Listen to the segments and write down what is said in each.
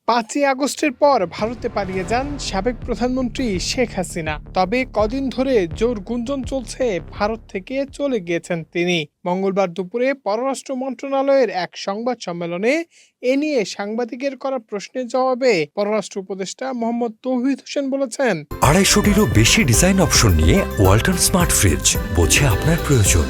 ৫ই আগস্টের পর ভারতে পালিয়ে যান সাবেক প্রধানমন্ত্রী শেখ হাসিনা। তবে কদিন ধরে জোর গুঞ্জন চলছে ভারত থেকে চলে গিয়েছেন তিনি। মঙ্গলবার দুপুরে পররাষ্ট্র মন্ত্রণালয়ের এক সংবাদ সম্মেলনে এ নিয়ে সাংবাদিকের করা প্রশ্নের জবাবে পররাষ্ট্র উপদেষ্টা মোহাম্মদ তৌহিদ হোসেন বলেছেন, ২৫০টিরও বেশি ডিজাইন অপশন নিয়ে ওয়ালটন স্মার্ট ফ্রিজ, বোঝে আপনার প্রয়োজন।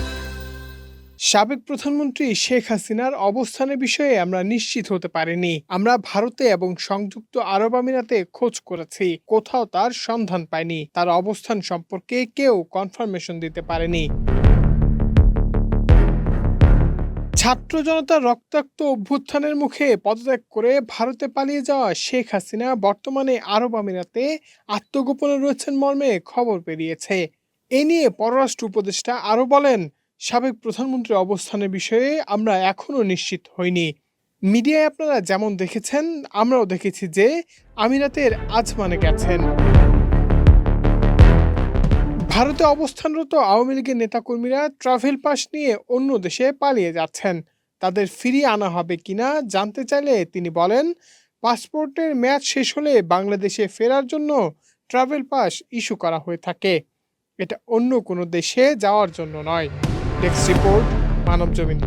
সাবেক প্রধানমন্ত্রী শেখ হাসিনার অবস্থানের বিষয়ে আমরা নিশ্চিত হতে পারিনি। আমরা ভারতে এবং সংযুক্ত আরব আমিরাতে খোঁজ করেছি, কোথাও তার সন্ধান পাইনি। তার অবস্থান সম্পর্কে কেউ কনফার্মেশন দিতে পারেনি। ছাত্র জনতার রক্তাক্ত অভ্যুত্থানের মুখে পদত্যাগ করে ভারতে পালিয়ে যাওয়া শেখ হাসিনা বর্তমানে আরব আমিরাতে আত্মগোপনে রয়েছেন মর্মে খবর বেরিয়েছে। এ নিয়ে পররাষ্ট্র উপদেষ্টা আরও বলেন, সাবেক প্রধানমন্ত্রীর অবস্থানের বিষয়ে আমরা এখনও নিশ্চিত হইনি। মিডিয়ায় আপনারা যেমন দেখেছেন, আমরাও দেখেছি যে আমিরাতের আজমানে গেছেন। ভারতে অবস্থানরত আওয়ামী লীগের নেতাকর্মীরা ট্রাভেল পাস নিয়ে অন্য দেশে পালিয়ে যাচ্ছেন। তাদের ফিরিয়ে আনা হবে কিনা জানতে চাইলে তিনি বলেন, পাসপোর্টের মেয়াদ শেষ হলে বাংলাদেশে ফেরার জন্য ট্রাভেল পাস ইস্যু করা হয়ে থাকে। এটা অন্য কোনো দেশে যাওয়ার জন্য নয়। Desk report, Manabzamin.